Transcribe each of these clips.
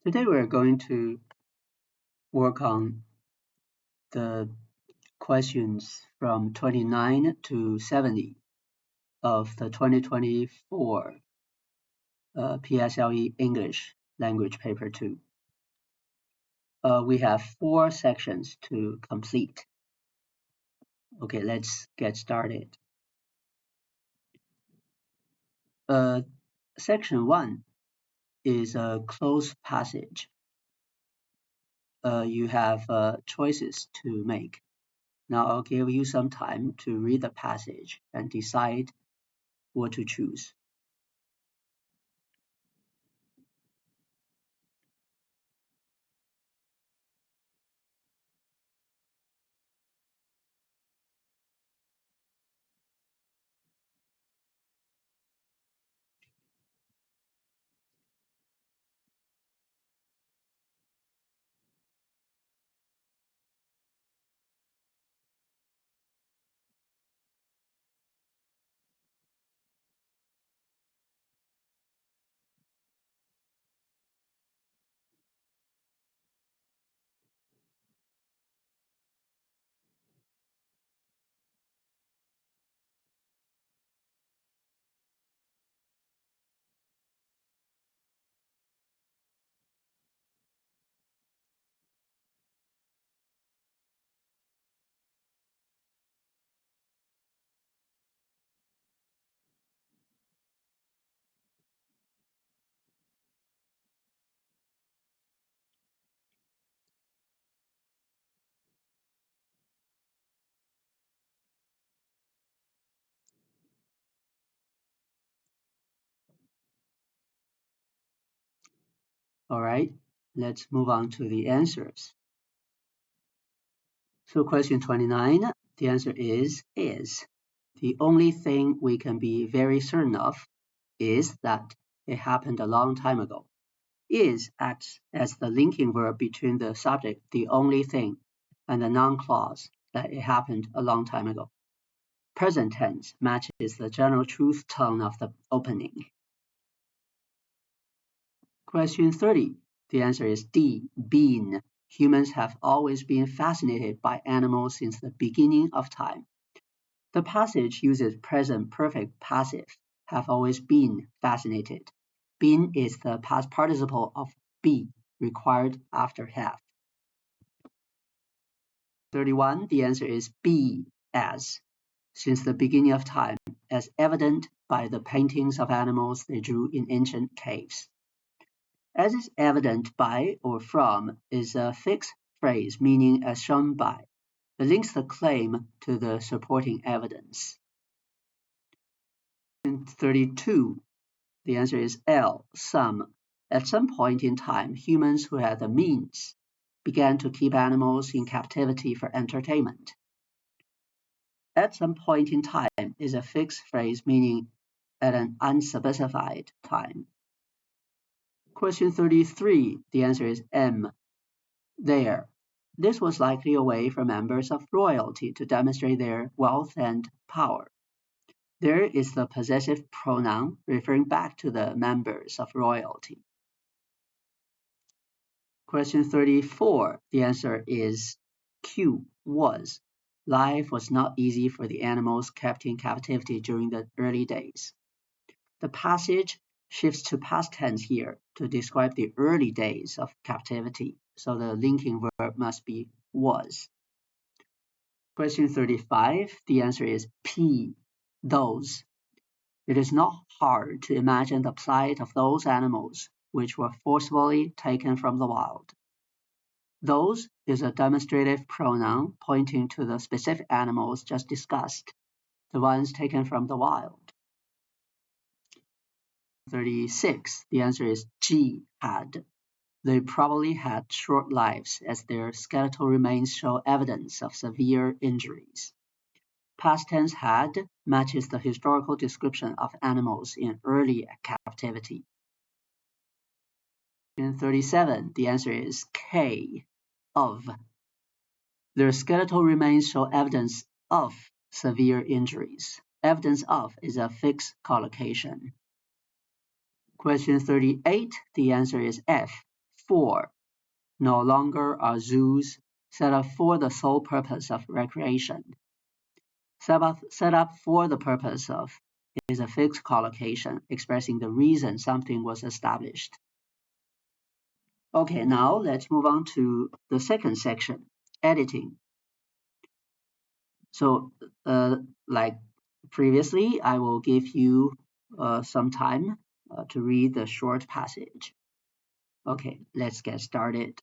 Today we're going to work on the questions from 29 to 70 of the 2024 PSLE English Language Paper 2. We have 4 sections to complete. Okay, let's get started. Section 1 is a closed passage. You have choices to make. Now I'll give you some time to read the passage and decide what to choose. All right, let's move on to the answers. So question 29, the answer is. The only thing we can be very certain of is that it happened a long time ago. Is acts as the linking verb between the subject, the only thing, and the noun clause, that it happened a long time ago. Present tense matches the general truth tone of the opening. Question 30. The answer is D, been. Humans have always been fascinated by animals since the beginning of time. The passage uses present perfect passive, have always been fascinated. Been is the past participle of be, required after have. 31. The answer is B, as. Since the beginning of time, as evident by the paintings of animals they drew in ancient caves. As is evident by or from is a fixed phrase meaning as shown by. It links the claim to the supporting evidence. 32. The answer is L, some. At some point in time, humans who had the means began to keep animals in captivity for entertainment. At some point in time is a fixed phrase meaning at an unspecified time. Question 33, the answer is M, there. This was likely a way for members of royalty to demonstrate their wealth and power. There is the possessive pronoun referring back to the members of royalty. Question 34, the answer is Q, was. Life was not easy for the animals kept in captivity during the early days. The passage shifts to past tense here to describe the early days of captivity, so the linking verb must be was. Question 35, the answer is P, those. It is not hard to imagine the plight of those animals which were forcibly taken from the wild. Those is a demonstrative pronoun pointing to the specific animals just discussed, the ones taken from the wild. 36. The answer is G, had. They probably had short lives as their skeletal remains show evidence of severe injuries. Past tense had matches the historical description of animals in early captivity. In 37, the answer is K, of. Their skeletal remains show evidence of severe injuries. Evidence of is a fixed collocation. Question 38, the answer is F, 4 no longer are zoos set up for the sole purpose of recreation. Set up for the purpose of is a fixed collocation expressing the reason something was established. Okay, now let's move on to the second section, editing. So, like previously, I will give you some time to read the short passage. Okay, let's get started.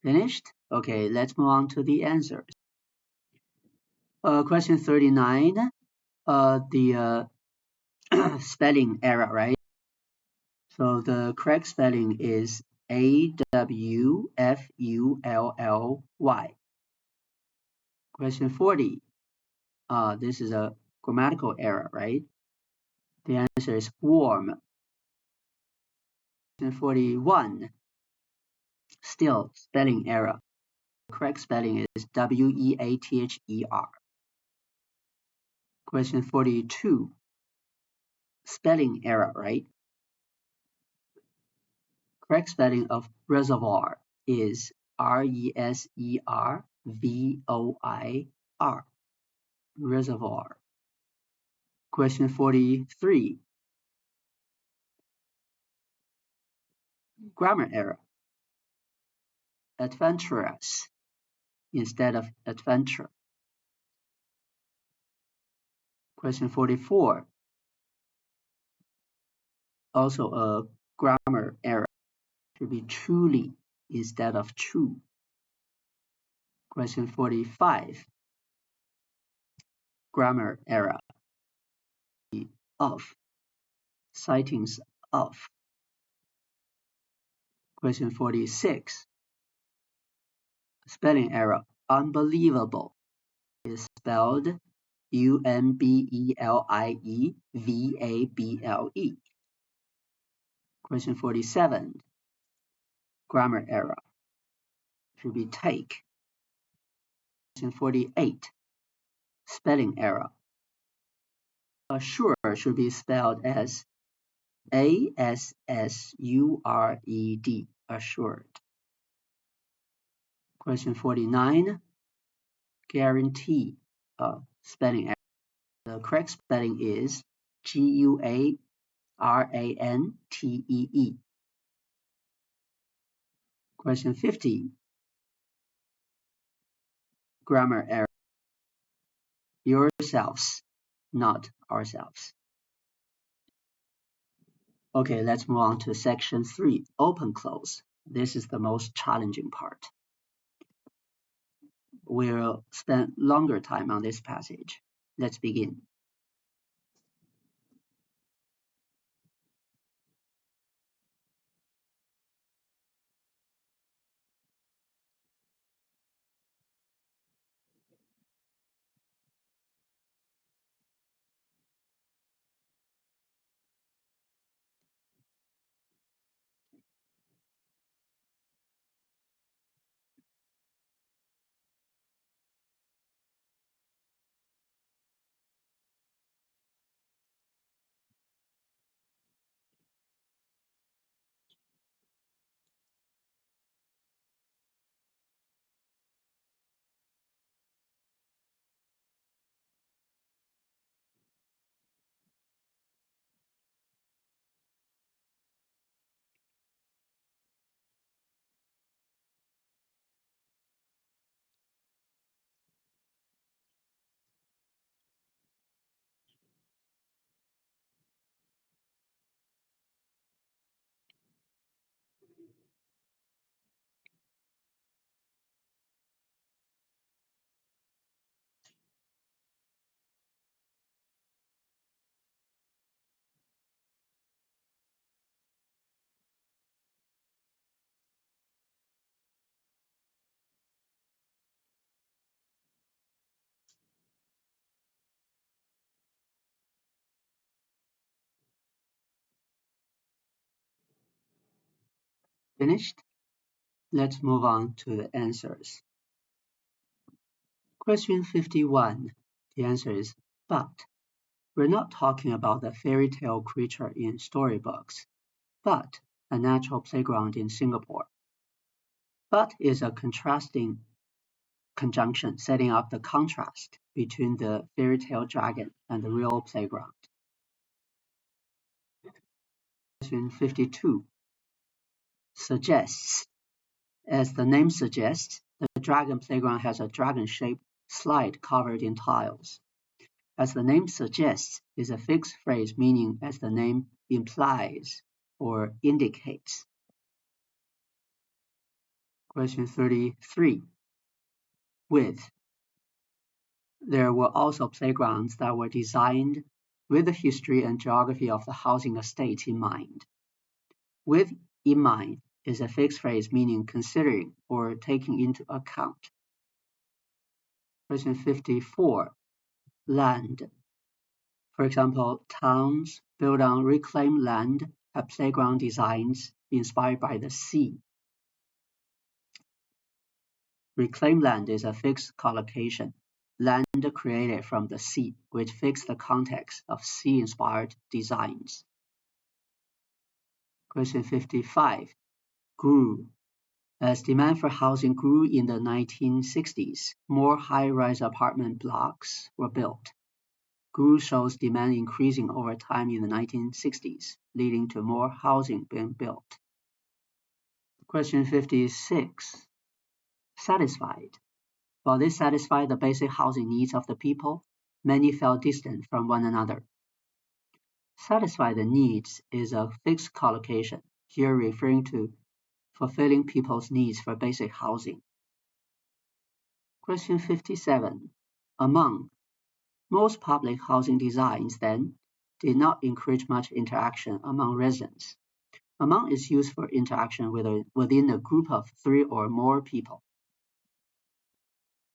Finished? Okay, let's move on to the answers. Question 39, the spelling error, right? So the correct spelling is Awfully. Question 40, this is a grammatical error, right? The answer is warm. Question 41, still spelling error. The correct spelling is Weather. Question 42, spelling error, right? Correct spelling of reservoir is Reservoir. Reservoir. Question 43, grammar error. Adventurous instead of adventure. Question 44, also a grammar error. Should be truly instead of true. Question 45, grammar error. Of. Sightings of. Question 46, spelling error. Unbelievable is spelled Umblieable. Question 47, grammar error. Should be take. Question 48, spelling error. Assure should be spelled as Assured. Assured. Question 49, guarantee. Spelling error. The correct spelling is Guarantee. Question 50, grammar error. Yourselves, not ourselves. Okay, let's move on to section 3, open close. This is the most challenging part. We'll spend longer time on this passage. Let's begin. Finished? Let's move on to the answers. Question 51. The answer is but. We're not talking about the fairy tale creature in storybooks, but a natural playground in Singapore. But is a contrasting conjunction setting up the contrast between the fairy tale dragon and the real playground. Question 52. Suggests. As the name suggests, the dragon playground has a dragon-shaped slide covered in tiles. As the name suggests is a fixed phrase meaning as the name implies or indicates. Question 33. With. There were also playgrounds that were designed with the history and geography of the housing estate in mind. With in mind is a fixed phrase meaning considering or taking into account. Question 54. Land. For example, towns built on reclaimed land have playground designs inspired by the sea. Reclaimed land is a fixed collocation, land created from the sea, which fits the context of sea-inspired designs. Question 55. Grew. As demand for housing grew in the 1960s, more high-rise apartment blocks were built. Grew shows demand increasing over time in the 1960s, leading to more housing being built. Question 56. Satisfied. While this satisfied the basic housing needs of the people, many felt distant from one another. Satisfy the needs is a fixed collocation, here referring to fulfilling people's needs for basic housing. Question 57. Among. Most public housing designs, then, did not encourage much interaction among residents. Among is used for interaction within a group of 3 or more people.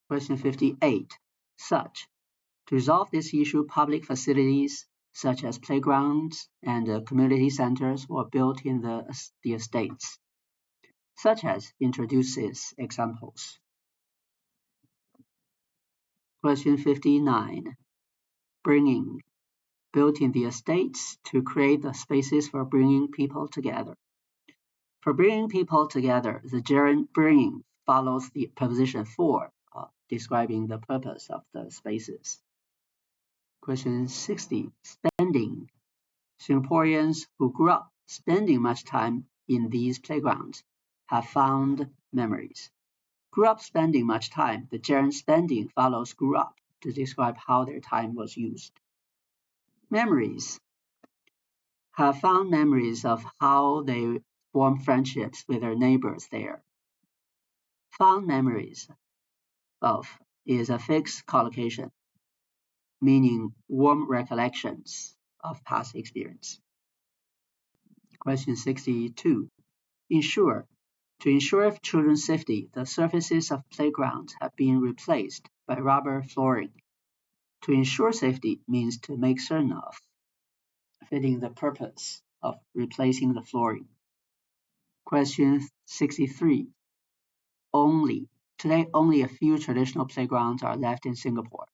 Question 58. Such. To resolve this issue, public facilities such as playgrounds and community centers were built in the estates. Such as introduces examples. Question 59. Bringing. Built in the estates to create the spaces for bringing people together. For bringing people together, the gerund bringing follows the preposition for, describing the purpose of the spaces. Question 60. Spending. Singaporeans who grew up spending much time in these playgrounds have fond memories. Grew up spending much time, the gerund spending follows grew up to describe how their time was used. Memories. Have fond memories of how they formed friendships with their neighbors there. Fond memories of is a fixed collocation, meaning warm recollections of past experience. Question 62. Ensure. To ensure children's safety, the surfaces of playgrounds have been replaced by rubber flooring. To ensure safety means to make certain of, fitting the purpose of replacing the flooring. Question 63. Only. Today, only a few traditional playgrounds are left in Singapore.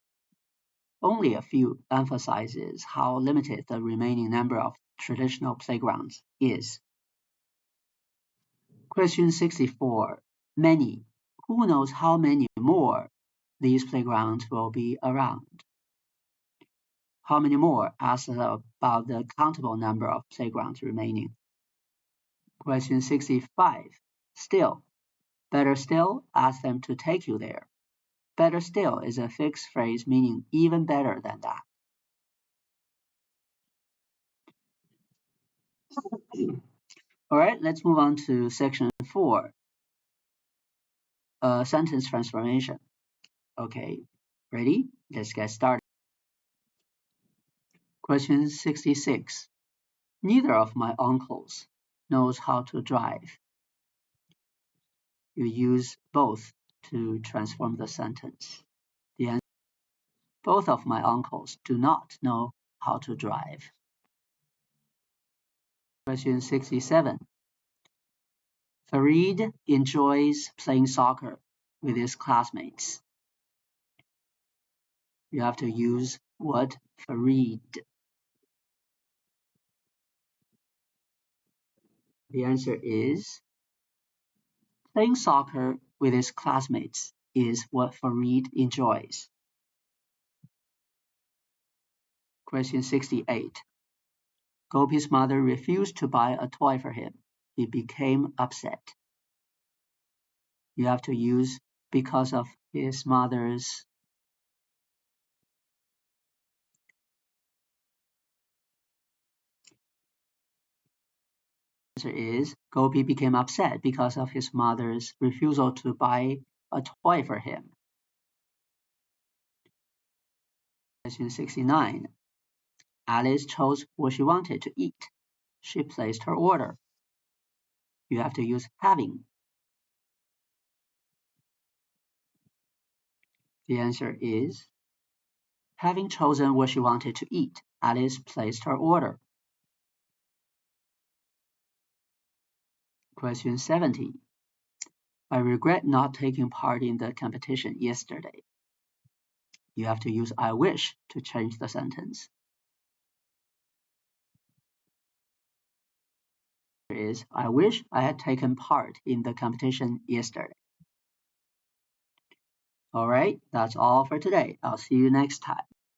Only a few emphasizes how limited the remaining number of traditional playgrounds is. Question 64. Many. Who knows how many more these playgrounds will be around? How many more asks about the countable number of playgrounds remaining. Question 65. Still. Better still, ask them to take you there. Better still is a fixed phrase meaning even better than that. All right, let's move on to section 4. Sentence transformation. Okay, ready? Let's get started. Question 66. Neither of my uncles knows how to drive. You use both to transform the sentence. The answer. Both of my uncles do not know how to drive. Question 67. Farid enjoys playing soccer with his classmates. You have to use what Farid. The answer is playing soccer with his classmates is what Farid enjoys. Question 68. Gopi's mother refused to buy a toy for him. He became upset. You have to use because of his mother's. Answer is Gopi became upset because of his mother's refusal to buy a toy for him. Question 69. Alice chose what she wanted to eat. She placed her order. You have to use having. The answer is having chosen what she wanted to eat, Alice placed her order. Question 70. I regret not taking part in the competition yesterday. You have to use I wish to change the sentence. Is I wish I had taken part in the competition yesterday. All right, that's all for today. I'll see you next time.